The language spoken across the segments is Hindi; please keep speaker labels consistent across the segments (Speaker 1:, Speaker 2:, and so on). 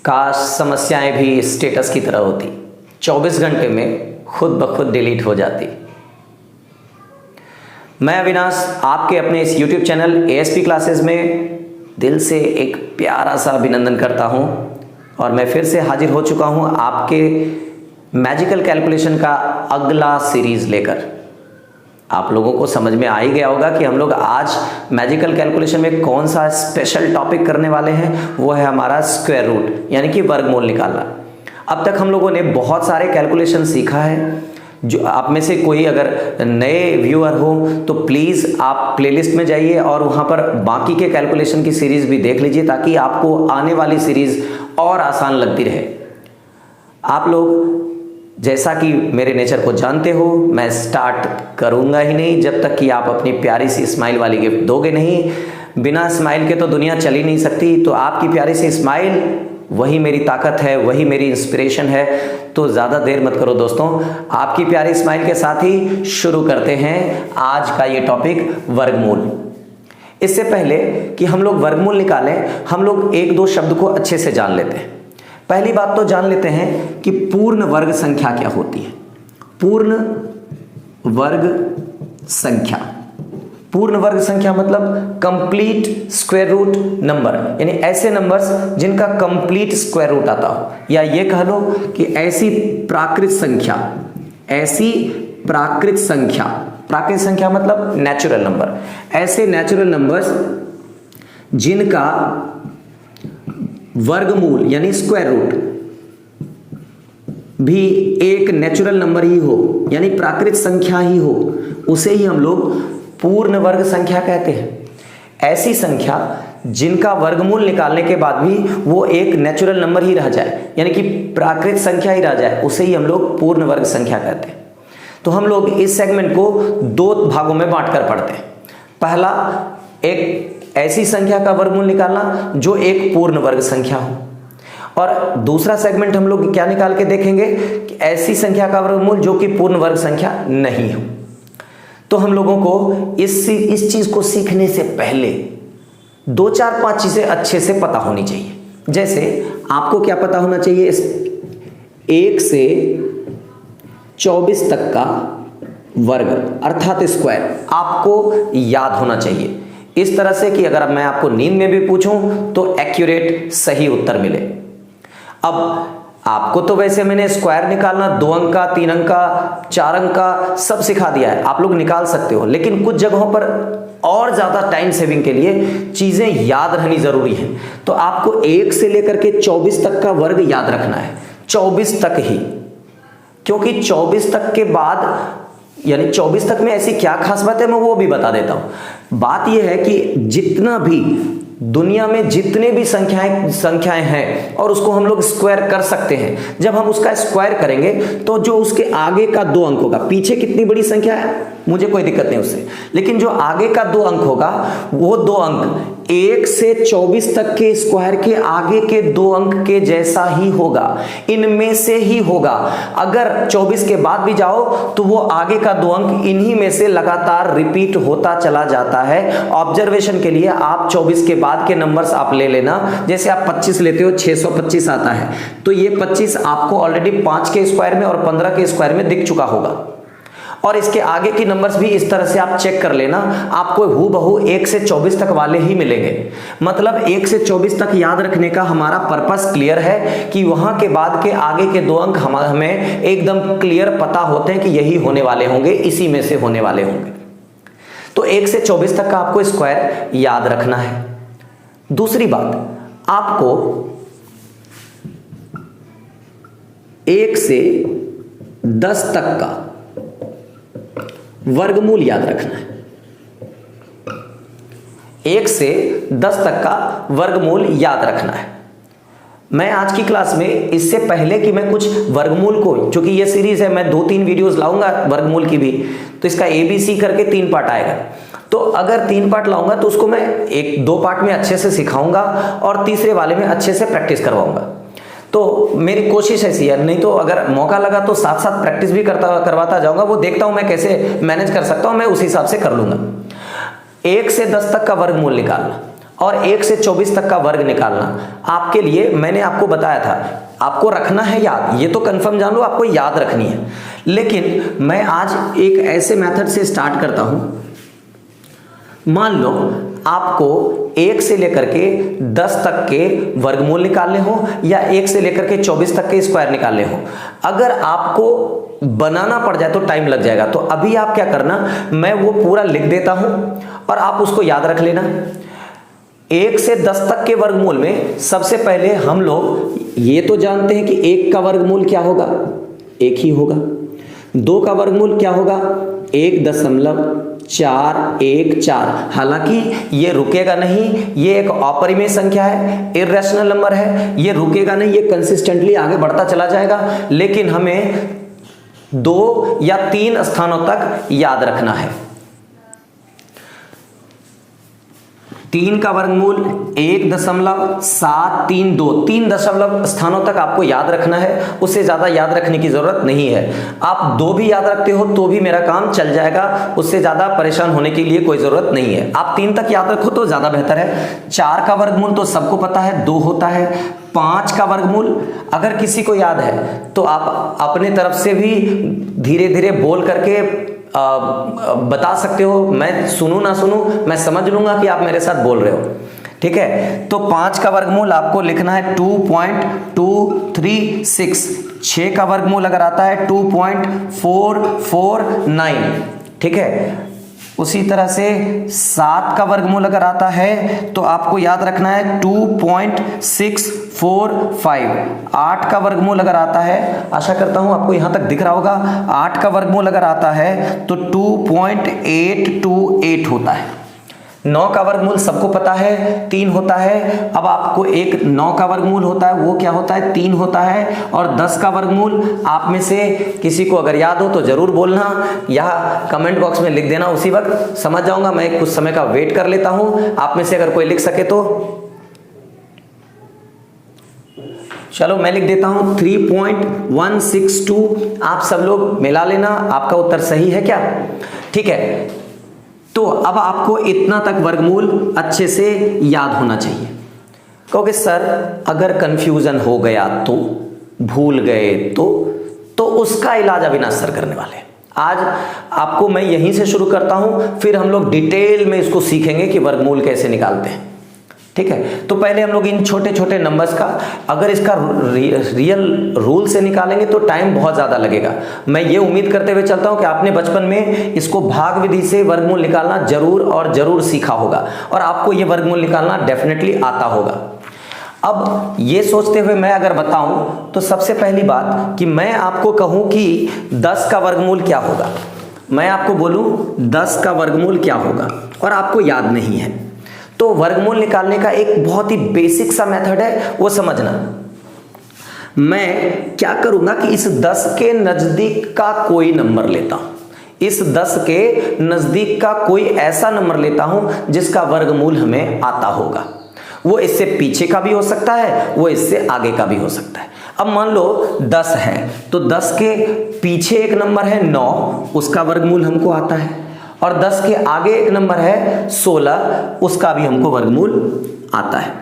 Speaker 1: काश समस्याएं भी स्टेटस की तरह होती, 24 घंटे में खुद ब खुद डिलीट हो जाती। मैं अविनाश आपके अपने इस YouTube चैनल ASP क्लासेस में दिल से एक प्यारा सा अभिनंदन करता हूं और मैं फिर से हाजिर हो चुका हूं आपके मैजिकल कैलकुलेशन का अगला सीरीज लेकर। आप लोगों को समझ में आ ही गया होगा कि हम लोग आज मैजिकल कैलकुलेशन में कौन सा स्पेशल टॉपिक करने वाले हैं। वो है हमारा स्क्वायर रूट यानी कि वर्गमूल निकालना। अब तक हम लोगों ने बहुत सारे कैलकुलेशन सीखा है। जो आप में से कोई अगर नए व्यूअर हो तो प्लीज़ आप प्लेलिस्ट में जाइए और वहाँ पर बाकी के कैलकुलेशन की सीरीज़ भी देख लीजिए ताकि आपको आने वाली सीरीज़ और आसान लगती रहे। आप लोग जैसा कि मेरे नेचर को जानते हो, मैं स्टार्ट करूंगा ही नहीं जब तक कि आप अपनी प्यारी सी स्माइल वाली गिफ्ट दोगे नहीं। बिना स्माइल के तो दुनिया चल ही नहीं सकती। तो आपकी प्यारी सी स्माइल वही मेरी ताकत है, वही मेरी इंस्पिरेशन है। तो ज़्यादा देर मत करो दोस्तों, आपकी प्यारी स्माइल के साथ ही शुरू करते हैं आज का ये टॉपिक वर्गमूल। इससे पहले कि हम लोग वर्गमूल निकालें, हम लोग एक दो शब्द को अच्छे से जान लेते हैं। पहली बात तो जान लेते हैं कि पूर्ण वर्ग संख्या क्या होती है। पूर्ण वर्ग संख्या, पूर्ण वर्ग संख्या मतलब कंप्लीट स्क्वायर रूट नंबर, यानी ऐसे नंबर्स जिनका कंप्लीट स्क्वायर रूट आता हो, या ये कह लो कि ऐसी प्राकृत संख्या, ऐसी प्राकृत संख्या, प्राकृत संख्या मतलब नेचुरल नंबर, ऐसे नेचुरल नंबर्स जिनका वर्गमूल यानी स्क्वायर रूट भी एक नेचुरल नंबर ही हो, यानी प्राकृत संख्या ही हो, उसे ही हम लोग पूर्ण वर्ग संख्या कहते हैं। ऐसी संख्या जिनका वर्गमूल निकालने के बाद भी वो एक नेचुरल नंबर ही रह जाए, यानी कि प्राकृत संख्या ही रह जाए, उसे ही हम लोग पूर्ण वर्ग संख्या कहते हैं। तो हम लोग इस सेगमेंट को दो भागों में बांटकर पढ़ते हैं। पहला, एक ऐसी संख्या का वर्गमूल निकालना जो एक पूर्ण वर्ग संख्या हो, और दूसरा सेगमेंट हम लोग क्या निकाल के देखेंगे कि ऐसी संख्या का वर्गमूल जो कि पूर्ण वर्ग संख्या नहीं हो। तो हम लोगों को इस चीज को सीखने से पहले दो चार पांच चीजें अच्छे से पता होनी चाहिए। जैसे आपको क्या पता होना चाहिए, 1 से 24 तक का वर्ग अर्थात स्क्वायर आपको याद होना चाहिए, इस तरह से कि अगर मैं आपको नींद में भी पूछूं तो एक्यूरेट सही उत्तर मिले। अब आपको तो वैसे मैंने स्क्वायर निकालना 2 अंक का, 3 अंक का, 4 अंक का सब सिखा दिया है, आप लोग निकाल सकते हो, लेकिन कुछ जगहों पर और ज्यादा टाइम सेविंग के लिए चीजें याद रहनी जरूरी है। तो आपको 1 से लेकर के 24 तक का वर्ग याद रखना है, 24 तक ही, क्योंकि 24 तक के बाद यानी 24 तक में ऐसी क्या खास बात है मैं वो भी बता देता हूं। बात यह है कि जितना भी दुनिया में जितने भी संख्याएं हैं और उसको हम लोग स्क्वायर कर सकते हैं, जब हम उसका स्क्वायर करेंगे तो जो उसके आगे का 2 अंक होगा, पीछे कितनी बड़ी संख्या है मुझे कोई दिक्कत नहीं उससे, लेकिन जो आगे का 2 अंक होगा वो 2 अंक 1 से 24 तक के स्क्वायर के आगे के 2 अंक के जैसा ही होगा, इनमें से ही होगा। अगर 24 के बाद भी जाओ तो वो आगे का 2 अंक इन्हीं में से लगातार रिपीट होता चला जाता है। ऑब्जर्वेशन के लिए आप 24 के बाद के नंबर्स आप ले लेना, जैसे आप 25 लेते हो 625 आता है, तो ये 25 आपको ऑलरेडी 5 के स्क्वायर में और 15 के स्क्वायर में दिख चुका होगा। और इसके आगे की नंबर्स भी इस तरह से आप चेक कर लेना, आपको हूबहू 1 से 24 तक वाले ही मिलेंगे। मतलब 1 से 24 तक याद रखने का हमारा पर्पस क्लियर है कि वहां के बाद के आगे के 2 अंक हमें एकदम क्लियर पता होते हैं कि यही होने वाले होंगे, इसी में से होने वाले होंगे। तो 1 से 24 तक का आपको स्क्वायर याद रखना है। दूसरी बात, आपको 1 से 10 तक का वर्गमूल याद रखना है। 1 से 10 तक का वर्गमूल याद रखना है। मैं आज की क्लास में इससे पहले कि मैं कुछ वर्गमूल को, क्योंकि ये सीरीज है, मैं 2-3 वीडियोस लाऊंगा वर्गमूल की भी, तो इसका ABC करके 3 पार्ट आएगा। तो अगर 3 पार्ट लाऊंगा तो उसको मैं 1-2 पार्ट में अच्छे से सिखाऊंगा और तीसरे वाले में अच्छे से प्रैक्टिस करवाऊंगा। तो मेरी कोशिश ऐसी है, नहीं तो अगर मौका लगा तो साथ साथ प्रैक्टिस भी करवाता जाऊंगा। वो देखता हूं मैं कैसे मैनेज कर सकता हूं, मैं उस हिसाब से कर लूंगा। 1 से 10 तक का वर्गमूल निकालना। और 1 से 24 तक का वर्ग निकालना आपके लिए, मैंने आपको बताया था, आपको रखना है याद, ये तो कंफर्म जान लो, आपको याद रखनी है। लेकिन मैं आज एक ऐसे मेथड से स्टार्ट करता हूं, मान लो आपको 1 से लेकर के 10 तक के वर्गमूल निकालने हो या 1 से लेकर के 24 तक के स्क्वायर निकालने हो। अगर आपको बनाना पड़ जाए तो टाइम लग जाएगा, तो अभी आप क्या करना, मैं वो पूरा लिख देता हूं और आप उसको याद रख लेना। 1 से 10 तक के वर्गमूल में सबसे पहले हम लोग ये तो जानते हैं कि 1 का वर्गमूल क्या होगा, 1 ही होगा। 2 का वर्गमूल क्या होगा, 1.414। हालांकि ये रुकेगा नहीं, ये एक अपरिमेय संख्या है, इर्रेशनल नंबर है, ये रुकेगा नहीं, ये कंसिस्टेंटली आगे बढ़ता चला जाएगा। लेकिन हमें 2 या 3 स्थानों तक याद रखना है। 3 का वर्गमूल 1.732, 3 दशमलव स्थानों तक आपको याद रखना है, उससे ज्यादा याद रखने की जरूरत नहीं है। आप 2 भी याद रखते हो तो भी मेरा काम चल जाएगा, उससे ज्यादा परेशान होने की लिए कोई जरूरत नहीं है। आप 3 तक याद रखो तो ज्यादा बेहतर है। 4 का वर्गमूल तो सबको पता है 2 होता है। 5 का वर्गमूल अगर किसी को याद है तो आप अपने तरफ से भी धीरे धीरे बोल करके बता सकते हो, मैं सुनूं ना सुनूं मैं समझ लूंगा कि आप मेरे साथ बोल रहे हो, ठीक है। तो 5 का वर्गमूल आपको लिखना है 2.236। 6 का वर्गमूल अगर आता है 2.449, ठीक है। उसी तरह से 7 का वर्गमूल अगर आता है तो आपको याद रखना है 2.645। 8 का वर्गमूल अगर आता है, आशा करता हूं आपको यहां तक दिख रहा होगा, 8 का वर्गमूल अगर आता है तो 2.828 होता है। 9 का वर्गमूल सबको पता है 3 होता है। अब आपको एक 9 का वर्गमूल होता है, वो क्या होता है, 3 होता है। और 10 का वर्गमूल आप में से किसी को अगर याद हो तो जरूर बोलना या कमेंट बॉक्स में लिख देना, उसी वक्त समझ जाऊंगा। मैं कुछ समय का वेट कर लेता हूं, आप में से अगर कोई लिख सके तो चलो मैं लिख देता हूं 3.162। आप सब लोग मिला लेना, आपका उत्तर सही है क्या, ठीक है। तो अब आपको इतना तक वर्गमूल अच्छे से याद होना चाहिए। क्योंकि सर अगर कंफ्यूजन हो गया तो, भूल गए तो उसका इलाज अविनाश सर करने वाले हैं। आज आपको मैं यहीं से शुरू करता हूं, फिर हम लोग डिटेल में इसको सीखेंगे कि वर्गमूल कैसे निकालते हैं, ठीक है। तो पहले हम लोग इन छोटे छोटे नंबर्स का, अगर इसका रियल रूल से निकालेंगे तो टाइम बहुत ज़्यादा लगेगा। मैं ये उम्मीद करते हुए चलता हूँ कि आपने बचपन में इसको भाग विधि से वर्गमूल निकालना जरूर और जरूर सीखा होगा और आपको ये वर्गमूल निकालना डेफिनेटली आता होगा। अब ये सोचते हुए मैं अगर बताऊं तो सबसे पहली बात कि मैं आपको कहूं कि 10 का वर्गमूल क्या होगा, मैं आपको बोलूं 10 का वर्गमूल क्या होगा और आपको याद नहीं है, तो वर्गमूल निकालने का एक बहुत ही बेसिक सा मेथड है, वो समझना। मैं क्या करूंगा कि इस 10 के नजदीक का कोई नंबर लेता हूं, इस 10 के नजदीक का कोई ऐसा नंबर लेता हूं जिसका वर्गमूल हमें आता होगा। वो इससे पीछे का भी हो सकता है, वो इससे आगे का भी हो सकता है। अब मान लो 10 है तो 10 के पीछे एक नंबर है 9, उसका वर्गमूल हमको आता है। और 10 के आगे एक नंबर है 16, उसका भी हमको वर्गमूल आता है।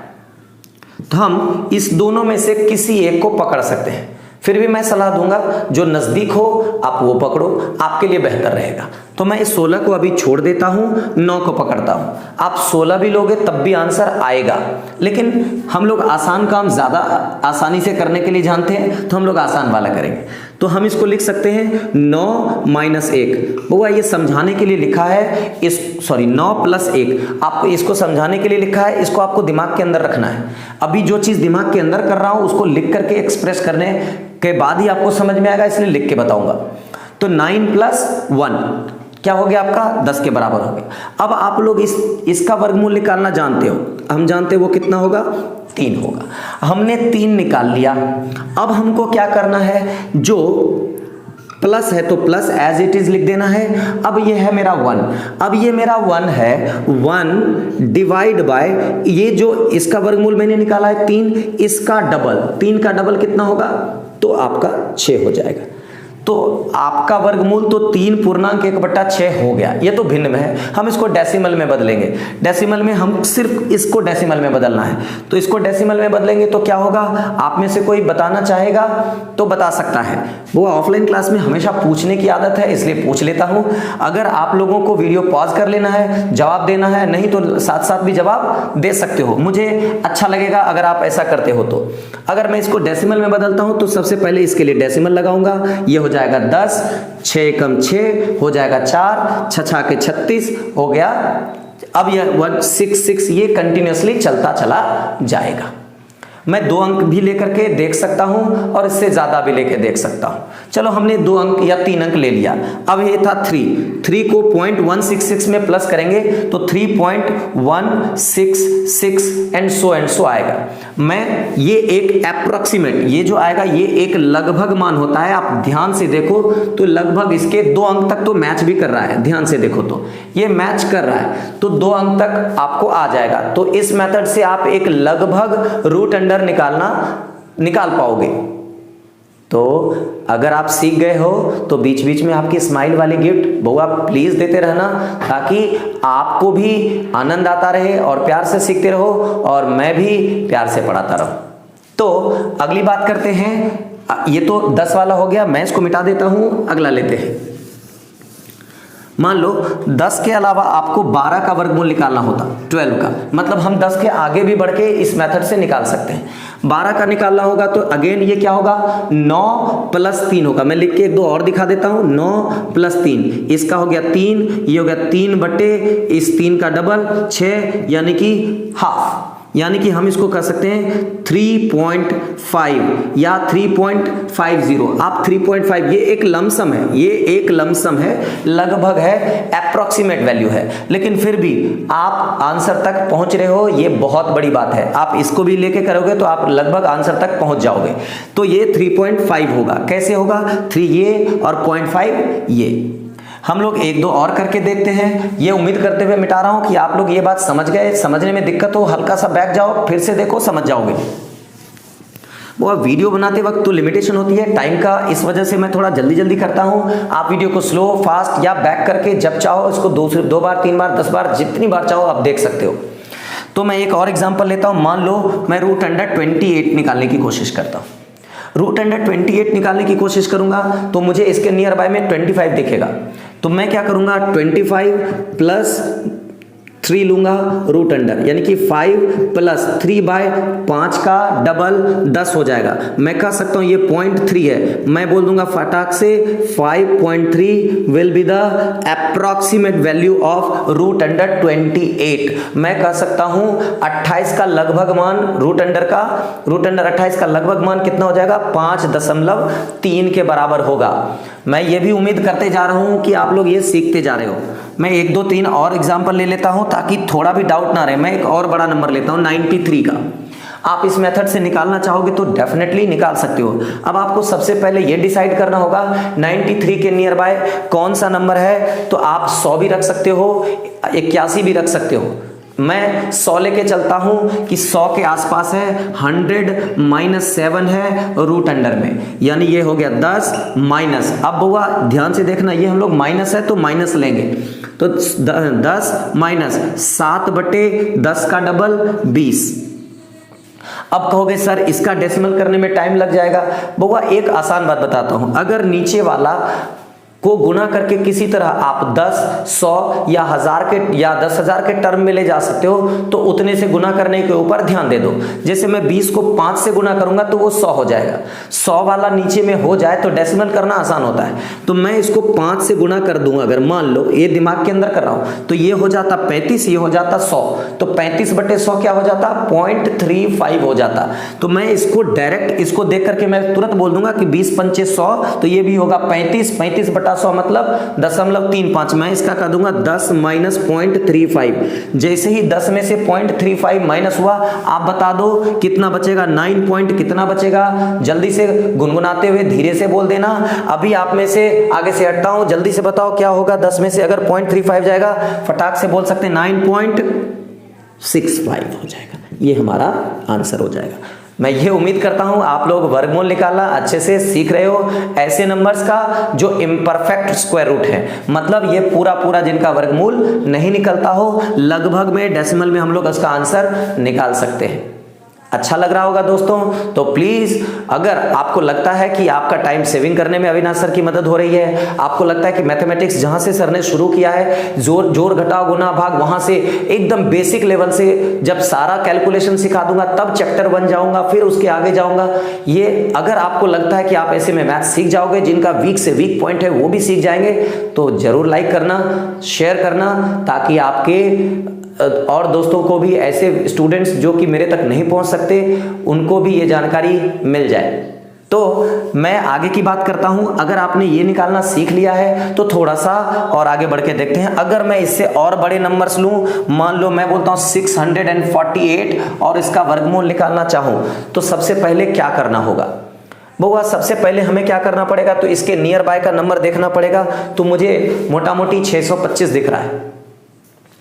Speaker 1: तो हम इस दोनों में से किसी एक को पकड़ सकते हैं। फिर भी मैं सलाह दूंगा जो नजदीक हो आप वो पकड़ो, आपके लिए बेहतर रहेगा। तो मैं इस 16 को अभी छोड़ देता हूं, 9 को पकड़ता हूं। आप 16 भी लोगे तब भी आंसर आएगा, लेकिन हम लोग आसान काम ज्यादा आसानी से करने के लिए जानते हैं तो हम लोग आसान वाला करेंगे। तो हम इसको लिख सकते हैं 9 - 1। बुआ ये समझाने के लिए लिखा है, 9 + 1 आपको इसको समझाने के लिए लिखा है, इसको आपको दिमाग के अंदर रखना है। अभी जो चीज दिमाग के अंदर कर रहा हूं उसको लिख करके एक्सप्रेस करने के बाद ही आपको समझ में आएगा, इसलिए लिख के बताऊंगा। तो 9 + 1 क्या हो गया आपका 10 के बराबर हो गया। अब आप लोग इसका वर्गमूल निकालना जानते हो, हम जानते हो वो कितना होगा 3 होगा। हमने 3 निकाल लिया। अब हमको क्या करना है, जो प्लस है तो प्लस एज इट इज लिख देना है। अब ये है मेरा 1, अब ये मेरा 1 है, 1 डिवाइड बाय ये जो इसका वर्गमूल मैंने निकाला है 3, इसका डबल, 3 का डबल कितना होगा तो आपका 6 हो जाएगा। तो आपका वर्गमूल तो 3.1/6 हो गया। ये तो भिन्न में है, हम इसको डेसिमल में बदलेंगे। डेसिमल में हम सिर्फ इसको डेसिमल में बदलना है, तो इसको डेसिमल में बदलेंगे तो क्या होगा, आप में से कोई बताना चाहेगा तो बता सकता है। वो ऑफलाइन क्लास में हमेशा पूछने की आदत है, इसलिए पूछ लेता हूं। अगर आप लोगों को वीडियो पॉज कर लेना है, जवाब देना है, नहीं तो साथ साथ भी जवाब दे सकते हो, मुझे अच्छा लगेगा अगर आप ऐसा करते हो। तो अगर मैं इसको डेसिमल में बदलता हूं तो सबसे पहले इसके लिए डेसिमल लगाऊंगा, ये हो जाएगा 10, 6 कम 6 हो जाएगा 4, 6 के 36 हो गया। अब यह 166 ये कंटिन्यूअसली चलता चला जाएगा। मैं 2 अंक भी लेकर के देख सकता हूं और इससे ज्यादा भी लेकर देख सकता हूं। चलो हमने 2 अंक या 3 अंक ले लिया। अब ये था 3 को 0.166 में प्लस करेंगे तो 3.166 एंड सो आएगा। मैं ये एक अप्रोक्सीमेट, ये जो आएगा ये एक लगभग मान होता है। आप ध्यान से देखो तो लगभग इसके 2 अंक तक तो मैच भी कर रहा है, ध्यान से देखो तो ये मैच कर रहा है, तो 2 अंक तक आपको आ जाएगा। तो इस मेथड से आप एक लगभग रूट अंडर निकाल पाओगे। तो अगर आप सीख गए हो तो बीच बीच में आपकी स्माइल वाली गिफ्ट बउआ प्लीज देते रहना, ताकि आपको भी आनंद आता रहे और प्यार से सीखते रहो और मैं भी प्यार से पढ़ाता रहूं। तो अगली बात करते हैं, ये तो 10 वाला हो गया, मैं इसको मिटा देता हूं, अगला लेते हैं। मान लो 10 के अलावा आपको 12 का वर्गमूल निकालना होता, 12 का, मतलब हम 10 के आगे भी बढ़ के इस मेथड से निकाल सकते हैं। 12 का निकालना होगा तो अगेन ये क्या होगा, 9 + 3 होगा। मैं लिख के 1 2 और दिखा देता हूं, 9 + 3, इसका हो गया 3, ये हो गया 3 बटे इस 3 का डबल 6, यानी कि हाफ, यानी कि हम इसको कर सकते हैं 3.5 या 3.50। आप 3.5, ये एक लमसम है, ये एक लमसम है, लगभग है, अप्रोक्सीमेट वैल्यू है, लेकिन फिर भी आप आंसर तक पहुंच रहे हो, ये बहुत बड़ी बात है। आप इसको भी लेके करोगे तो आप लगभग आंसर तक पहुंच जाओगे। तो ये 3.5 होगा। कैसे होगा, 3 ये और 0.5 ये। हम लोग 1 2 और करके देखते हैं। ये उम्मीद करते हुए मिटा रहा हूं कि आप लोग ये बात समझ गए। समझने में दिक्कत हो हल्का सा बैक जाओ, फिर से देखो, समझ जाओगे। वो वीडियो बनाते वक्त तो लिमिटेशन होती है टाइम का, इस वजह से मैं थोड़ा जल्दी जल्दी करता हूं। आप वीडियो को स्लो, फास्ट या बैक करके जब चाहो इसको 2 बार 3 बार 10 बार जितनी बार चाहो आप देख सकते हो। तो मैं एक और एग्जाम्पल लेता हूं। मान लो मैं √28 निकालने की कोशिश करता हूं। √28 निकालने की कोशिश करूंगा तो मुझे इसके नियर बाय में 25 दिखेगा। तो मैं क्या करूंगा, 25 + 3 लूंगा रूट अंडर, यानी कि 5 + 3/5 का डबल 10 हो जाएगा। मैं कह सकता हूं ये 0.3 है, मैं बोल दूंगा फटाक से 5.3 will be the approximate value of √28। मैं कह सकता हूं 28 का लगभग मान, रूट अंडर 28 का लगभग मान कितना हो जाएगा, 5.3 के बराबर होगा। मैं ये भी उम्मीद करते जा रहा हूं कि आप लोग ये सीखते जा रहे हो। मैं 1 2 3 और एग्जाम्पल ले लेता हूं ताकि थोड़ा भी डाउट ना रहे। मैं एक और बड़ा नंबर लेता हूं 93 का। आप इस मेथड से निकालना चाहोगे तो डेफिनेटली निकाल सकते हो। अब आपको सबसे पहले ये डिसाइड करना होगा 93 के नियर बाय कौन सा नंबर है। तो आप 100 भी रख सकते हो, 81 भी रख सकते हो। मैं 100 लेके चलता हूं कि 100 के आसपास है, 100 - 7 है रूट अंडर में, यानी ये हो गया 10 माइनस। अब बुआ ध्यान से देखना, ये हम लोग माइनस है तो माइनस लेंगे, तो 10 माइनस 7/10 का डबल 20। अब कहोगे सर इसका डेसिमल करने में टाइम लग जाएगा। बुआ एक आसान बात बताता हूं, अगर नीचे वाला को गुना करके किसी तरह आप 10, 100 या 1000 के या 10,000 के टर्म में ले जा सकते हो, तो उतने से गुना करने के ऊपर ध्यान दे दो। जैसे मैं 20 को 5 से गुना करूंगा तो वो 100 हो जाएगा। 100 वाला नीचे में हो जाए तो डेसिमल करना आसान होता है। तो मैं इसको 5 से गुना कर दूंगा, अगर मान लो ये दिमाग के अंदर कर रहा हूं, तो ये हो जाता 35, ये हो जाता 100, तो 35/100 क्या हो जाता, 0.35 हो जाता। तो मैं इसको डायरेक्ट इसको देख करके मैं तुरंत बोल दूंगा कि 20 पंचे 100, तो ये भी होगा 35, 35/100 मतलब 0.35। मैं इसका कर दूंगा 10 - 0.35। जैसे ही 10 में से 0.35 माइनस हुआ, आप बता दो कितना बचेगा, 9 पॉइंट कितना बचेगा। जल्दी से गुनगुनाते हुए धीरे से बोल देना। अभी आप में से आगे से हटता हूं, जल्दी से बताओ क्या होगा। 10 में से अगर 0.35 जाएगा, फटाक से बोल सकते हैं 9.65 हो जाएगा। ये हमारा आंसर हो जाएगा। मैं ये उम्मीद करता हूँ आप लोग वर्गमूल निकालना अच्छे से सीख रहे हो, ऐसे नंबर्स का जो इम्परफेक्ट स्क्वायर रूट है, मतलब ये पूरा पूरा जिनका वर्गमूल नहीं निकलता हो, लगभग में डेसिमल में हम लोग उसका आंसर निकाल सकते हैं। अच्छा लग रहा होगा दोस्तों? तो प्लीज अगर आपको लगता है कि आपका टाइम सेविंग करने में अविनाश सर की मदद हो रही है, आपको लगता है कि मैथमेटिक्स जहां से सर ने शुरू किया है, जोड़ घटाव गुना भाग, वहां से एकदम बेसिक लेवल से जब सारा कैलकुलेशन सिखा दूंगा तब चैप्टर 1 जाऊंगा, फिर उसके आगे जाऊंगा, ये अगर आपको लगता है कि आप ऐसे में मैथ सीख जाओगे, जिनका वीक से वीक पॉइंट है वो भी सीख जाएंगे, तो जरूर लाइक करना, शेयर करना, ताकि आपके और दोस्तों को भी, ऐसे स्टूडेंट्स जो कि मेरे तक नहीं पहुंच सकते, उनको भी ये जानकारी मिल जाए। तो मैं आगे की बात करता हूं। अगर आपने ये निकालना सीख लिया है तो थोड़ा सा और आगे बढ़ के देखते हैं। अगर मैं इससे और बड़े नंबर्स लूं, मान लो मैं बोलता हूं 648 और इसका वर्गमूल निकालना चाहूं, तो सबसे पहले क्या करना होगा बउआ? सबसे पहले हमें क्या करना पड़ेगा? तो इसके नियर बाय का नंबर देखना पड़ेगा। तो मुझे मोटा मोटी 625 दिख रहा है।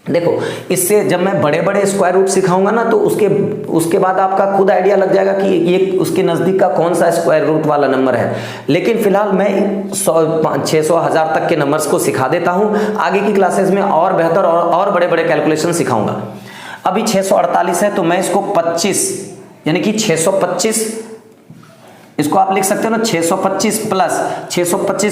Speaker 1: देखो, इससे जब मैं बड़े बड़े स्क्वायर रूट सिखाऊंगा ना, तो उसके बाद आपका खुद आइडिया लग जाएगा कि ये उसके नज़दीक का कौन सा स्क्वायर रूट वाला नंबर है। लेकिन फिलहाल मैं 100, 600, 1000 तक के नंबर्स को सिखा देता हूं। आगे की क्लासेस में और बेहतर और बड़े बड़े कैलकुलेशन सिखाऊंगा। अभी 648 है, तो मैं इसको 25 यानी कि 625, इसको आप लिख सकते हो ना, 625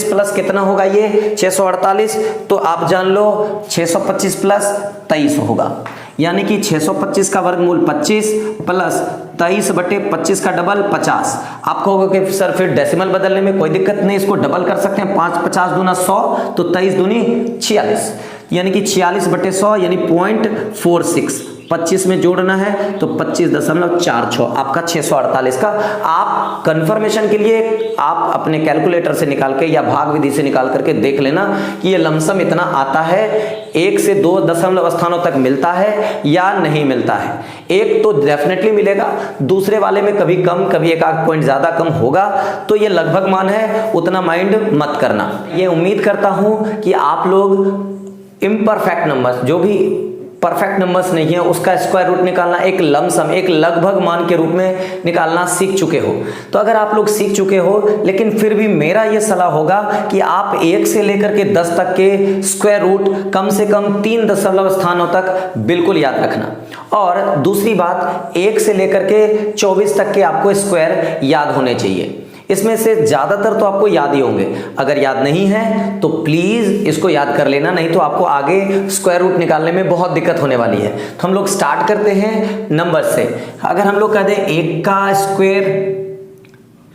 Speaker 1: प्लस कितना होगा? ये 648, तो आप जान लो 625 प्लस 23 होगा, यानी कि 625 का वर्गमूल 25 प्लस 23/25 का डबल 50। आप कहोगे कि सर फिर डेसिमल बदलने में कोई दिक्कत नहीं, इसको डबल कर सकते हैं। 5 50 दूना 100, तो 23 दूनी 46, यानी कि 46/100 यानी 0.46। 25 में जोड़ना है तो 25.46 आपका 648 का। आप कंफर्मेशन के लिए आप अपने कैलकुलेटर से निकाल के या भाग विधि से निकाल करके देख लेना कि ये लमसम इतना आता है, 1 से 2 दशमलव स्थानों तक मिलता है या नहीं मिलता है। एक तो डेफिनेटली मिलेगा, दूसरे वाले में कभी कम, कभी एक आध पॉइंट ज्यादा कम होगा, तो ये लगभग मान है, उतना माइंड मत करना। ये उम्मीद करता हूं कि आप लोग इम्परफेक्ट नंबर्स, जो भी परफेक्ट नंबर्स नहीं है, उसका स्क्वायर रूट निकालना एक लमसम, एक लगभग मान के रूप में निकालना सीख चुके हो। तो अगर आप लोग सीख चुके हो, लेकिन फिर भी मेरा यह सलाह होगा कि आप 1 से लेकर के 10 तक के स्क्वायर रूट कम से कम 3 दशमलव स्थानों तक बिल्कुल याद रखना। और दूसरी बात, 1 से लेकर के 24 तक के आपको स्क्वायर याद होने चाहिए। इसमें से ज्यादातर तो आपको याद ही होंगे, अगर याद नहीं है तो प्लीज इसको याद कर लेना, नहीं तो आपको आगे स्क्वायर रूट निकालने में बहुत दिक्कत होने वाली है। तो हम लोग स्टार्ट करते हैं नंबर से। अगर हम लोग कह दें 1 का स्क्वायर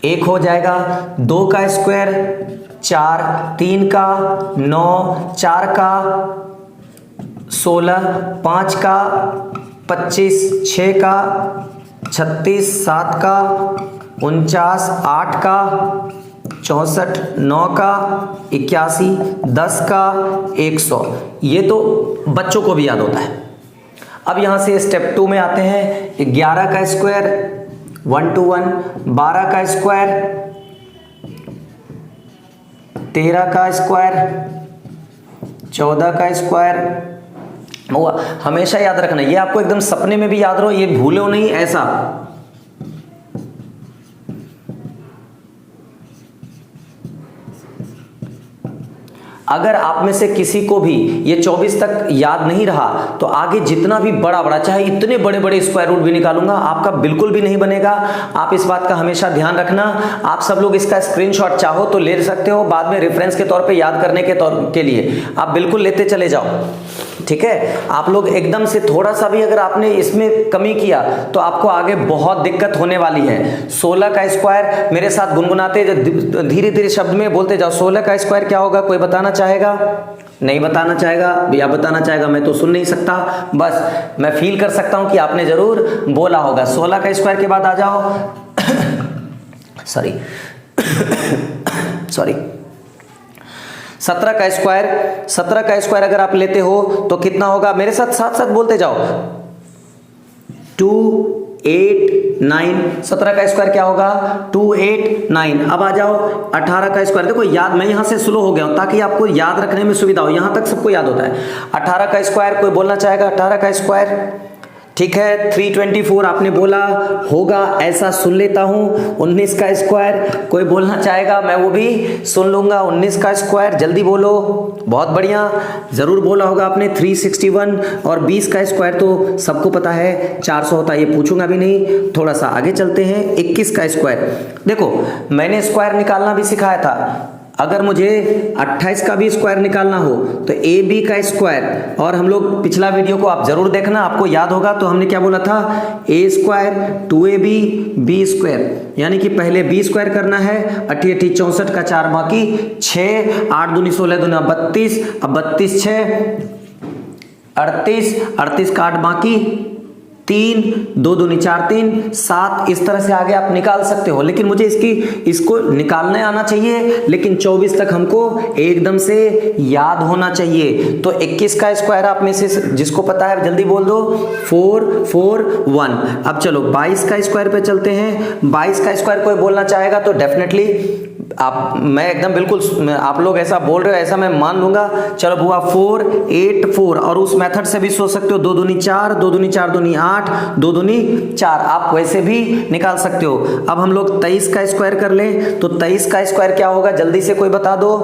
Speaker 1: 1 हो जाएगा, 2 का स्क्वायर 4, 3 का 9, 4 का 16, 5 का 25, 6 का 36, 7 का 49, 8 का 64, 9 का 81, 10 का 100। ये तो बच्चों को भी याद होता है। अब यहां से स्टेप 2 में आते हैं। 11 का स्क्वायर 1 to 1, 12 का स्क्वायर, 13 का स्क्वायर, 14 का स्क्वायर। हमेशा याद रखना, ये आपको एकदम सपने में भी याद रहो, ये भूलो नहीं ऐसा। अगर आप में से किसी को भी ये 24 तक याद नहीं रहा, तो आगे जितना भी बड़ा चाहे इतने बड़े बड़े स्क्वायर रूट भी निकालूंगा, आपका बिल्कुल भी नहीं बनेगा। आप इस बात का हमेशा ध्यान रखना। आप सब लोग इसका स्क्रीनशॉट चाहो तो ले सकते हो, बाद में रेफरेंस के तौर पे याद करने के लिए आप बिल्कुल लेते चले जाओ, ठीक है। आप लोग एकदम से थोड़ा सा भी अगर आपने इसमें कमी किया तो आपको आगे बहुत दिक्कत होने वाली है। 16 का स्क्वायर मेरे साथ गुनगुनाते धीरे धीरे शब्द में बोलते जाओ। 16 का स्क्वायर क्या होगा? कोई बताना चाहेगा? नहीं बताना चाहेगा या बताना चाहेगा, मैं तो सुन नहीं सकता, बस मैं फील कर सकता हूं कि आपने जरूर बोला होगा। 16 का स्क्वायर के बाद आ जाओ सॉरी 17 का स्क्वायर अगर आप लेते हो तो कितना होगा? मेरे साथ साथ बोलते जाओ। 2 8 9। 17 का स्क्वायर क्या होगा? 2 8 9। अब आ जाओ 18 का स्क्वायर। देखो याद, मैं यहां से स्लो हो गया हूं ताकि आपको याद रखने में सुविधा हो। यहां तक सबको याद होता है। 18 का स्क्वायर कोई बोलना चाहेगा? 18 का स्क्वायर ठीक है, 324 आपने बोला होगा, ऐसा सुन लेता हूं। 19 का स्क्वायर कोई बोलना चाहेगा, मैं वो भी सुन लूंगा। 19 का स्क्वायर जल्दी बोलो, बहुत बढ़िया, जरूर बोला होगा आपने 361। और 20 का स्क्वायर तो सबको पता है 400 होता है, ये पूछूंगा भी नहीं। थोड़ा सा आगे चलते हैं, 21 का स्क्वायर। देखो मैंने स्क्वायर निकालना भी सिखाया था। अगर मुझे 28 का भी स्क्वायर निकालना हो तो ए बी का स्क्वायर, और हम लोग पिछला वीडियो को आप जरूर देखना, आपको याद होगा। तो हमने क्या बोला था, ए स्क्वायर 2ab बी स्क्वायर, यानी कि पहले बी स्क्वायर करना है। 88 64 का 4 बाकी 6, 8 दूनी 16 दूना 32, अब 32 6 38, 38 का 8 बाकी 3, 2 दूनी 4 3 7। इस तरह से आगे आप निकाल सकते हो, लेकिन मुझे इसको निकालने आना चाहिए, लेकिन 24 तक हमको एकदम से याद होना चाहिए। तो 21 का स्क्वायर आप में से जिसको पता है जल्दी बोल दो, 4 4 1। अब चलो 22 का स्क्वायर पे चलते हैं। 22 का स्क्वायर कोई बोलना चाहेगा तो डेफिनेटली मैं एकदम बिल्कुल, आप लोग ऐसा बोल रहे हो ऐसा मैं मान लूंगा। चलो बुआ 4 8 4, और उस मेथड से भी सोच सकते हो, 2 दूनी 4 2 दूनी 4 दूनी 8 2 दूनी 4, आप वैसे भी निकाल सकते हो। अब हम लोग 23 का स्क्वायर कर लें, तो 23 का स्क्वायर क्या होगा जल्दी से कोई बता दो।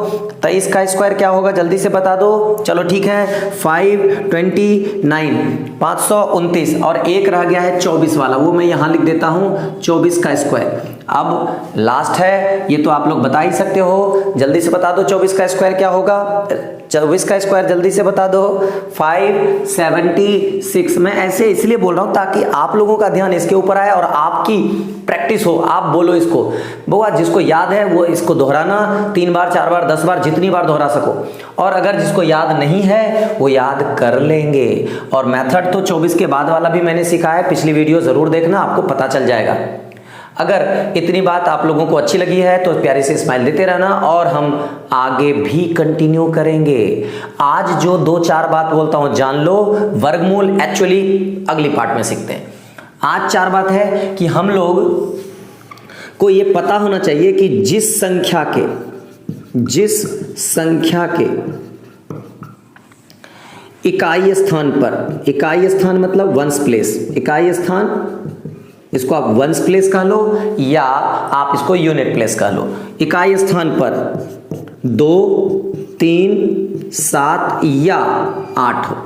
Speaker 1: 23 का स्क्वायर क्या होगा जल्दी से बता दो। चलो ठीक है, 529 529, और एक रह गया है 24 वाला, वो मैं यहां लिख देता हूं 24 का स्क्वायर। अब लास्ट है, ये तो आप लोग बता ही सकते हो, जल्दी से बता दो 24 का स्क्वायर क्या होगा। 24 का स्क्वायर जल्दी से बता दो, 576। मैं ऐसे इसलिए बोल रहा हूं ताकि आप लोगों का ध्यान इसके ऊपर आए और आपकी प्रैक्टिस हो। आप बोलो इसको, बुआ जिसको याद है वो इसको दोहराना 3 बार 4 बार 10 बार जितनी बार दोहरा सको, और अगर जिसको याद नहीं है वो याद कर लेंगे। और मेथड तो 24 के बाद वाला भी मैंने सिखाया है, पिछली वीडियो जरूर देखना, आपको पता चल जाएगा। अगर इतनी बात आप लोगों को अच्छी लगी है तो प्यारी से स्माइल देते रहना, और हम आगे भी कंटिन्यू करेंगे। आज जो 2-4 बात बोलता हूं जान लो, वर्गमूल एक्चुअली अगली पार्ट में सीखते हैं। आज 4 बात है कि हम लोग को ये पता होना चाहिए कि जिस संख्या के इकाई स्थान पर, इकाई स्थान मतलब वंस प्लेस, इकाई स्थान इसको आप वंस प्लेस कह लो या आप इसको यूनिट प्लेस कह लो। इकाई स्थान पर 2 3 7 या 8 हो,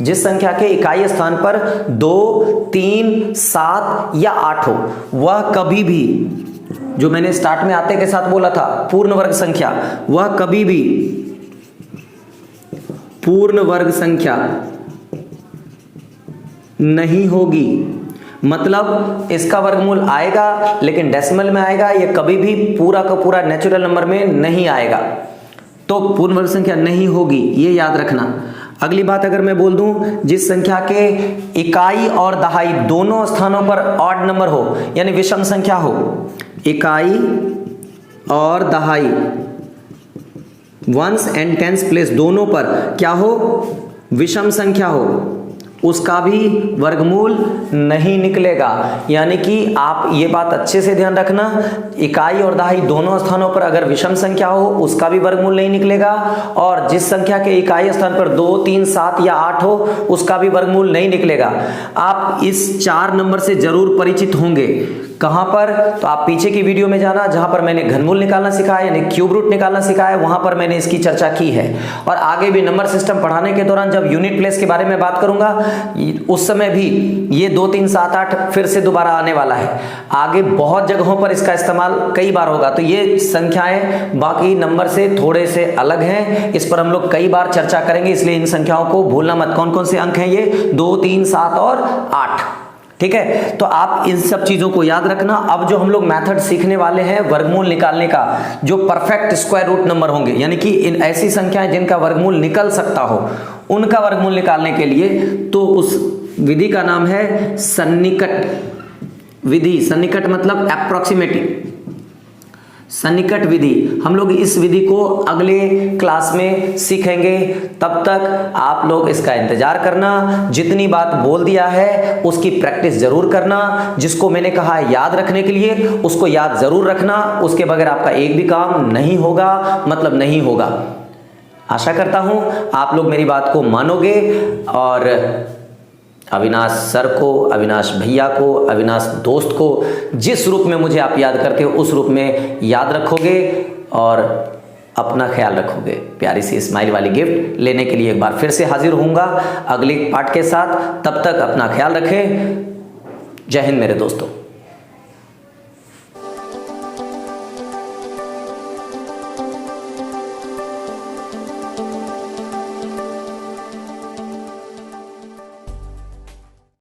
Speaker 1: जिस संख्या के इकाई स्थान पर 2 3 7 या 8 हो, वह कभी भी, जो मैंने स्टार्ट में आते के साथ बोला था पूर्ण वर्ग संख्या, वह कभी भी पूर्ण वर्ग संख्या नहीं होगी। मतलब इसका वर्गमूल आएगा लेकिन डेसिमल में आएगा, ये कभी भी पूरा का पूरा नेचुरल नंबर में नहीं आएगा, तो पूर्ण वर्ग संख्या नहीं होगी, ये याद रखना। अगली बात अगर मैं बोल दूं, जिस संख्या के इकाई और दहाई दोनों स्थानों पर ऑड नंबर हो, यानी विषम संख्या हो, इकाई और दहाई वंस एंड टेंस प्लेस दोनों पर क्या हो, विषम संख्या हो, उसका भी वर्गमूल नहीं निकलेगा। यानी कि आप ये बात अच्छे से ध्यान रखना, इकाई और दहाई दोनों स्थानों पर अगर विषम संख्या हो उसका भी वर्गमूल नहीं निकलेगा, और जिस संख्या के इकाई स्थान पर 2 3 7 या 8 हो उसका भी वर्गमूल नहीं निकलेगा। आप इस 4 नंबर से जरूर परिचित होंगे। कहां पर, तो आप पीछे की वीडियो में जाना जहां पर मैंने घनमूल निकालना सिखाया, यानी क्यूब रूट निकालना सिखाया, वहां पर मैंने इसकी चर्चा की है। और आगे भी नंबर सिस्टम पढ़ाने के दौरान जब यूनिट प्लेस के बारे में बात करूंगा उस समय भी ये 2 3 7 8 फिर से दोबारा आने वाला है। आगे बहुत जगहों पर इसका इस्तेमाल कई बार होगा। तो ये संख्याएं बाकी नंबर से थोड़े से अलग हैं, इस पर हम लोग कई बार चर्चा करेंगे, इसलिए इन संख्याओं को भूलना मत। कौन कौन से अंक हैं ये, 2 3 7 और 8, ठीक है। तो आप इन सब चीजों को याद रखना। अब जो हम लोग मेथड सीखने वाले हैं वर्गमूल निकालने का, जो परफेक्ट स्क्वायर रूट नंबर होंगे, यानी कि इन ऐसी संख्याएं जिनका वर्गमूल निकल सकता हो, उनका वर्गमूल निकालने के लिए तो उस विधि का नाम है सन्निकट विधि। सन्निकट मतलब अप्रोक्सीमेटिव, सन्निकट विधि। हम लोग इस विधि को अगले क्लास में सीखेंगे, तब तक आप लोग इसका इंतजार करना। जितनी बात बोल दिया है उसकी प्रैक्टिस जरूर करना। जिसको मैंने कहा है याद रखने के लिए उसको याद जरूर रखना, उसके बगैर आपका एक भी काम नहीं होगा, मतलब नहीं होगा। आशा करता हूं आप लोग मेरी बात को मानोगे और अविनाश सर को, अविनाश भैया को, अविनाश दोस्त को, जिस रूप में मुझे आप याद करते हो उस रूप में याद रखोगे और अपना ख्याल रखोगे। प्यारी सी स्माइल वाली गिफ्ट लेने के लिए एक बार फिर से हाजिर होऊंगा अगले पार्ट के साथ। तब तक अपना ख्याल रखें। जय हिंद मेरे दोस्तों।